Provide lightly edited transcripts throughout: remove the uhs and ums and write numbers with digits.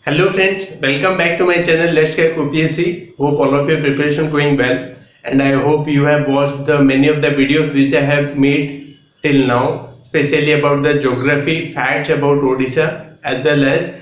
Hello friends, welcome back to my channel Let's Crack UPSC. Hope all of your preparation going well, and I hope you have watched the many of the videos which I have made till now, especially about the geography facts about Odisha, as well as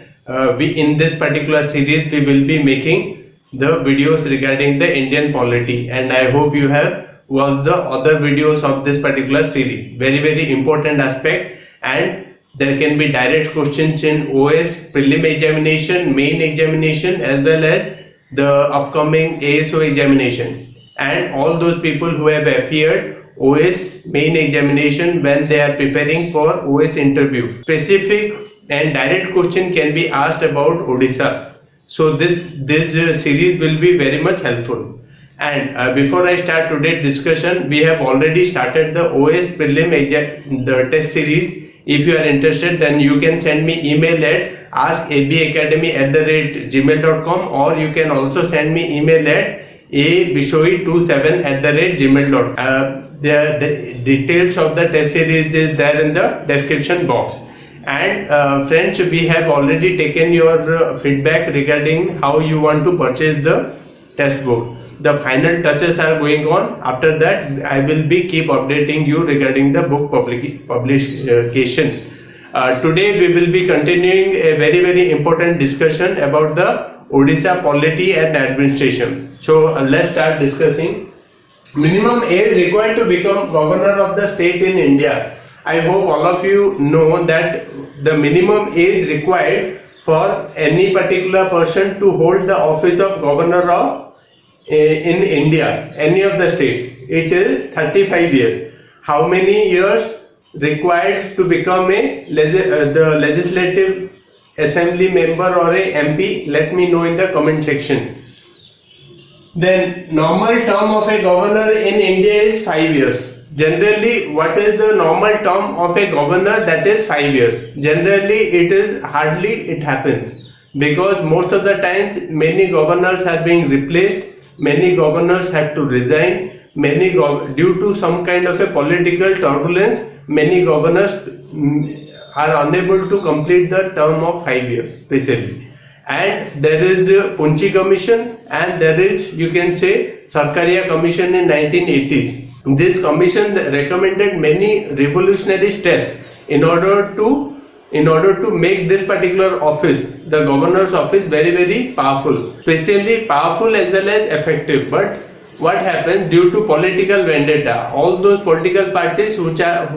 we in this particular series we will be making the videos regarding the Indian polity, and I hope you have watched the other videos of this particular series. Very important aspect, and there can be direct questions in OS, prelim examination, main examination, as well as the upcoming ASO examination. And all those people who have appeared OS main examination when they are preparing for OS interview, specific and direct question can be asked about Odisha. So this series will be very much helpful. And before I start today's discussion, we have already started the OS prelim the test series. If you are interested, then you can send me email at askabacademy@gmail.com, or you can also send me email at abishoi27@gmail.com. The details of the test series is there in the description box. And friends, we have already taken your feedback regarding how you want to purchase the test book. The final touches are going on. After that, I will be keep updating you regarding the book publication. Today we will be continuing a very important discussion about the Odisha polity and administration. So let's start discussing. Minimum age required to become governor of the state in India. I hope all of you know that the minimum age required for any particular person to hold the office of governor of in India, any of the state, it is 35 years. How many years required to become the legislative assembly member or a MP? Let me know in the comment section. Then normal term of a governor in India is 5 years. Generally, what is the normal term of a governor? That is 5 years. Generally, it happens, because most of the times many governors are being replaced. Many governors have to resign. Due to some kind of a political turbulence, many governors are unable to complete the term of 5 years, especially. And there is Punchi Commission, and there is, you can say, Sarkaria Commission in 1980s. This commission recommended many revolutionary steps in order to make this particular office, the governor's office, very powerful, especially powerful as well as effective. But what happens, due to political vendetta, all those political parties which are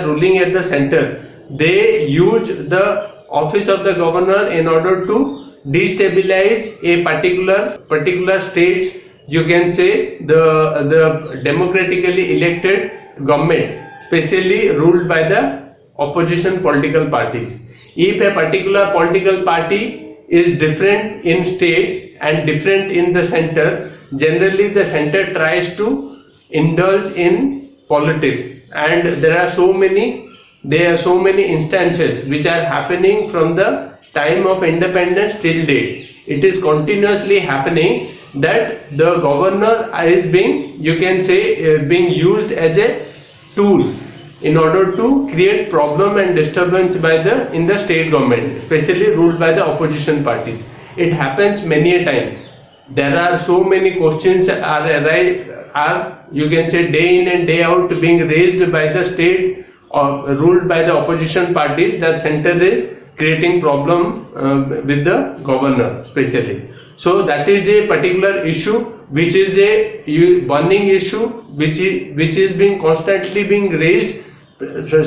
ruling at the center, they use the office of the governor in order to destabilize a particular states, you can say, the democratically elected government, especially ruled by the opposition political parties. If a particular political party is different in state and different in the center, generally the center tries to indulge in politics, and there are so many instances which are happening from the time of independence till date. It is continuously happening that the governor is being, you can say, being used as a tool in order to create problem and disturbance in the state government, especially ruled by the opposition parties. It happens many a time. There are so many questions are you can say day in and day out being raised by the state ruled by the opposition parties. The center is creating problem with the governor, especially. So that is a particular issue which is a burning issue which is being constantly being raised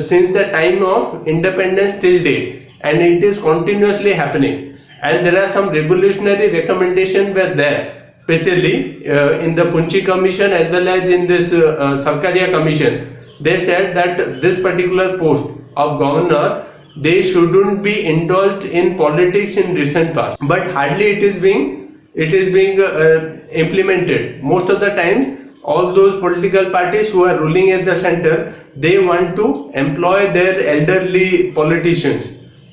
since the time of independence till date, and it is continuously happening. And there are some revolutionary recommendations were there, especially in the Punchi Commission as well as in this Sarkaria Commission. They said that this particular post of governor, they shouldn't be indulged in politics in recent past, but hardly it is being implemented. Most of the times, all those political parties who are ruling at the center, they want to employ their elderly politicians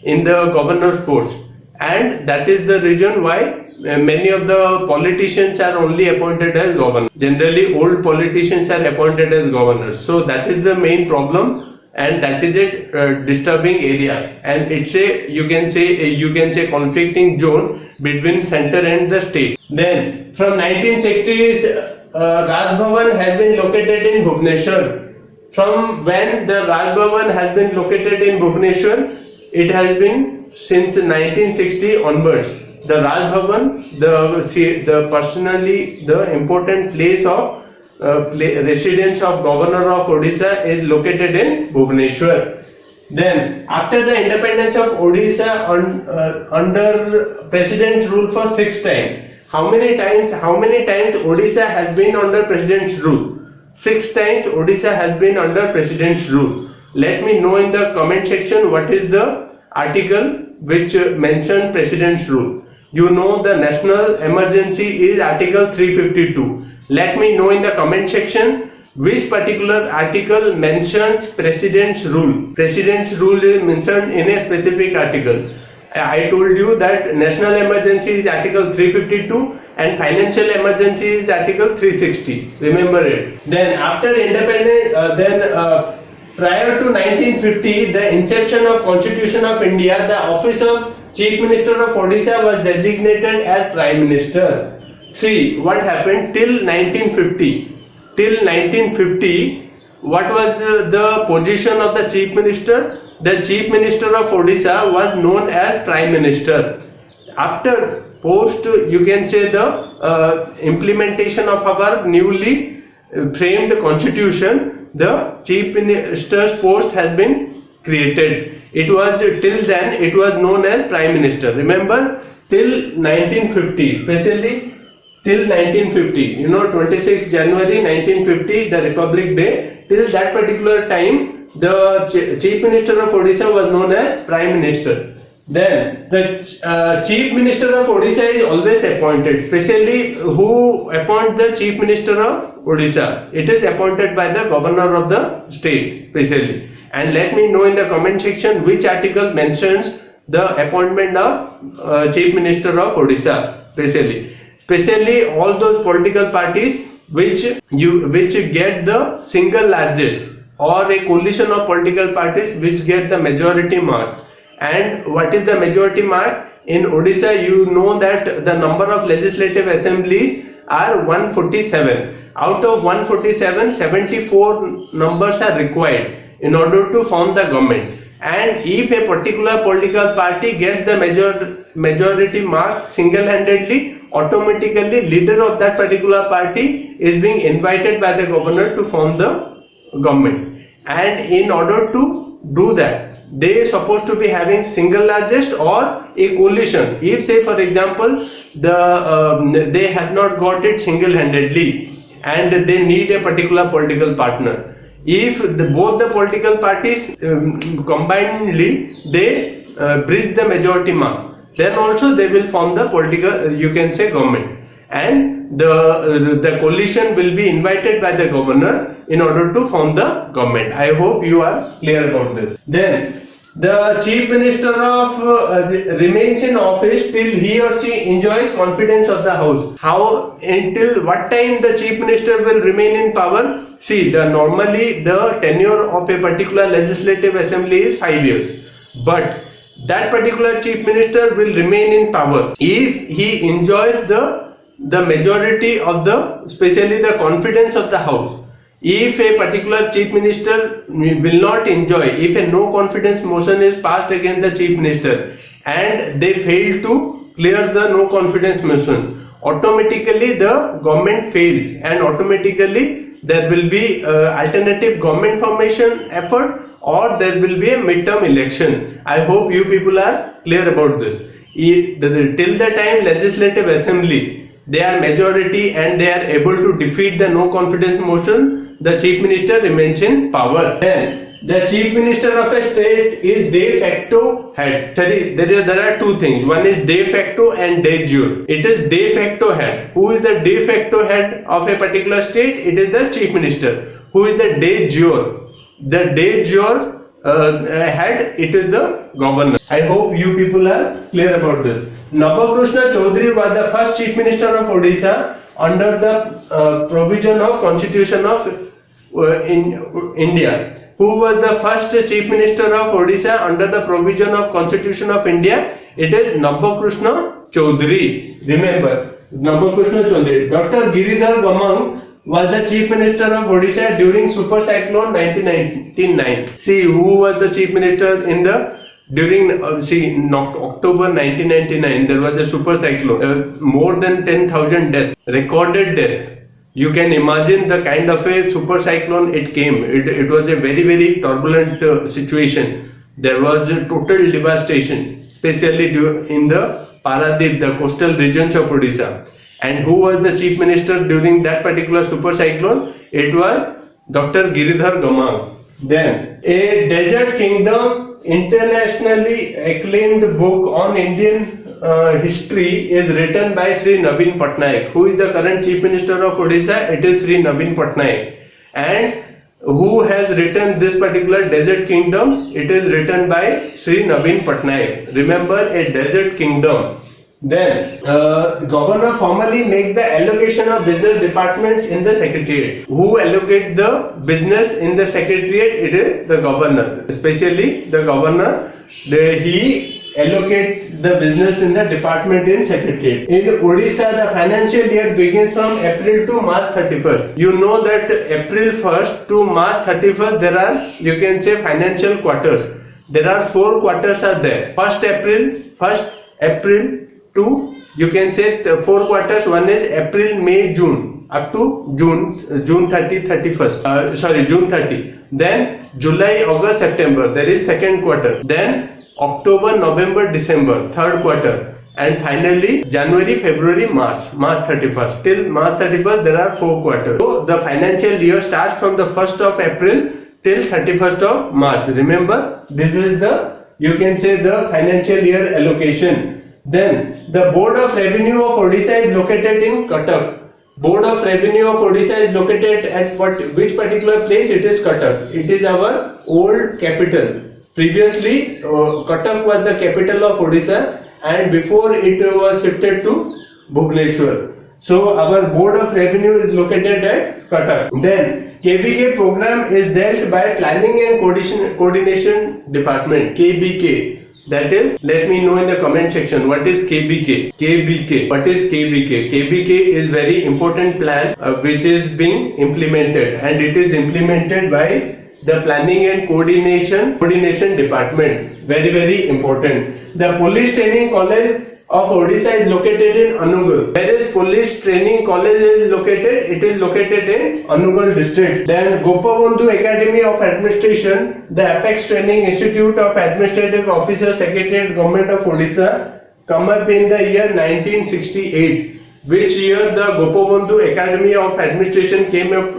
in the governor's post, and that is the reason why many of the politicians are only appointed as governors. Generally, old politicians are appointed as governors. So that is the main problem and that is a disturbing area, and it's a you can say conflicting zone between center and the state. Then from 1960s, Raj Bhavan has been located in Bhubaneswar. From when the Raj Bhavan has been located in Bhubaneswar, it has been since 1960 onwards. The Raj Bhavan, the personally the important place of residence of Governor of Odisha is located in Bhubaneswar. Then, after the independence of Odisha under President's rule for 6 times, how many times Odisha has been under President's rule? 6 times Odisha has been under President's rule. Let me know in the comment section what is the article which mentioned President's rule. You know the national emergency is Article 352. Let me know in the comment section which particular article mentions President's rule. President's rule is mentioned in a specific article. I told you that national emergency is Article 352 and financial emergency is Article 360. Remember it. Then after independence, prior to 1950, the inception of Constitution of India, the office of Chief Minister of Odisha was designated as Prime Minister. See what happened till 1950. Till 1950, what was the position of the Chief Minister? The Chief Minister of Odisha was known as Prime Minister. After post, you can say the implementation of our newly framed constitution, the Chief Minister's post has been created. It was till then it was known as Prime Minister. Remember, till 1950, especially till 1950, you know, 26th January 1950, the Republic Day. Till that particular time, the Chief Minister of Odisha was known as Prime Minister. Then the Chief Minister of Odisha is always appointed. Especially who appoint the Chief Minister of Odisha? It is appointed by the Governor of the state, specially. And let me know in the comment section which article mentions the appointment of Chief Minister of Odisha, especially all those political parties which get the single largest, or a coalition of political parties which get the majority mark. And what is the majority mark? In Odisha, you know that the number of legislative assemblies are 147. Out of 147, 74 numbers are required in order to form the government. And if a particular political party gets the majority mark single-handedly, automatically leader of that particular party is being invited by the governor to form the government. And in order to do that, they are supposed to be having single largest or a coalition. If say for example they have not got it single-handedly and they need a particular political partner. If both the political parties combinedly they bridge the majority mark, then also they will form the political, you can say, government, and the coalition will be invited by the governor in order to form the government. I hope you are clear about this. Then the Chief Minister of remains in office till he or she enjoys confidence of the House. How, until what time the Chief Minister will remain in power? See, normally the tenure of a particular legislative assembly is 5 years, but that particular Chief Minister will remain in power if he enjoys the majority of especially the confidence of the House. If a particular Chief Minister will not enjoy, if a no confidence motion is passed against the Chief Minister and they fail to clear the no confidence motion, automatically the government fails and automatically there will be alternative government formation effort, or there will be a midterm election. I hope you people are clear about this. Till the time legislative assembly they are majority and they are able to defeat the no confidence motion, the Chief Minister remains in power. Then the Chief Minister of a state is de facto head. Sorry, there are two things. One is de facto and de jure. It is de facto head. Who is the de facto head of a particular state? It is the Chief Minister. Who is the de jure? The de jure head, it is the governor. I hope you people are clear about this. Nabakrushna Chaudhary was the first Chief Minister of Odisha under the provision of Constitution of in India. who was the first Chief Minister of Odisha under the provision of Constitution of India? It is Nabakrushna Chaudhary. Remember, Nabakrushna Chaudhary. Dr. Giridhar Gamang was the Chief Minister of Odisha during Super Cyclone 1999. See, who was the Chief Minister in the during October 1999? There was a super cyclone. More than 10,000 deaths, recorded death. You can imagine the kind of a super cyclone it came. It was a very turbulent situation. There was a total devastation, especially in the Paradip, the coastal regions of Odisha. And who was the Chief Minister during that particular super cyclone? It was Dr. Giridhar Gamang. Then, A Desert Kingdom, internationally acclaimed book on Indian history, is written by Sri Naveen Patnaik. Who is the current Chief Minister of Odisha? It is Sri Naveen Patnaik. And who has written this particular Desert Kingdom? It is written by Sri Naveen Patnaik. Remember, a desert kingdom. Then, governor formally makes the allocation of business departments in the secretariat. Who allocate the business in the secretariat? It is the governor. Especially the governor, he allocate the business in the department in secretariat. In Odisha, the financial year begins from April to March 31st. You know that April 1st to March 31st, there are, you can say, financial quarters. There are 4 quarters are there. 1st April to, you can say, the 4 quarters. One is April, May, June, up to June 30. Then July, August, September, there is 2nd quarter. Then October, November, December, 3rd quarter. And finally January, February, March 31st. Till March 31st, there are 4 quarters. So the financial year starts from the 1st of April till 31st of March. Remember, this is the, you can say, the financial year allocation. Then the Board of Revenue of Odisha is located in Cuttack. Board of Revenue of Odisha is located at which particular place? It is Cuttack. It is our old capital. Previously, Cuttack was the capital of Odisha, and before it was shifted to Bhubaneswar. So our Board of Revenue is located at Cuttack. Then KBK program is dealt by Planning and Coordination Department, KBK. That is, let me know in the comment section, what is KBK? KBK. What is KBK? KBK is very important plan which is being implemented, and it is implemented by the Planning and Coordination Department. Very important. The Police Training College of Odisha is located in Anugal. Where is Police Training College is located? It is located in Anugal district. Then Gopabandhu Academy of Administration, the Apex Training Institute of Administrative Officers, Secretariat, Government of Odisha, come up in the year 1968. Which year the Gopabandhu Academy of Administration came up?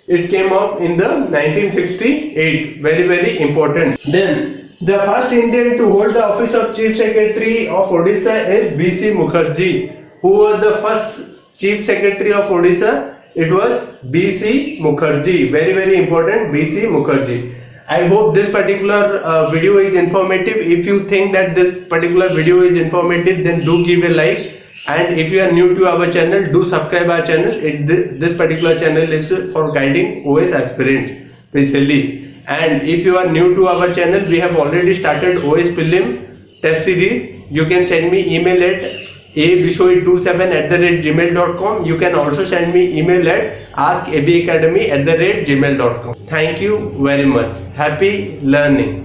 It came up in the 1968. Very important. Then the first Indian to hold the office of Chief Secretary of Odisha is B.C. Mukherjee. Who was the first Chief Secretary of Odisha? It was B.C. Mukherjee. Very important, B.C. Mukherjee. I hope this particular video is informative. If you think that this particular video is informative, then do give a like. And if you are new to our channel, do subscribe our channel. This particular channel is for guiding OS aspirants specially. And if you are new to our channel, we have already started OS Prelim test series. You can send me email at abishoi27@gmail.com. You can also send me email at askabacademy@gmail.com. Thank you very much. Happy learning.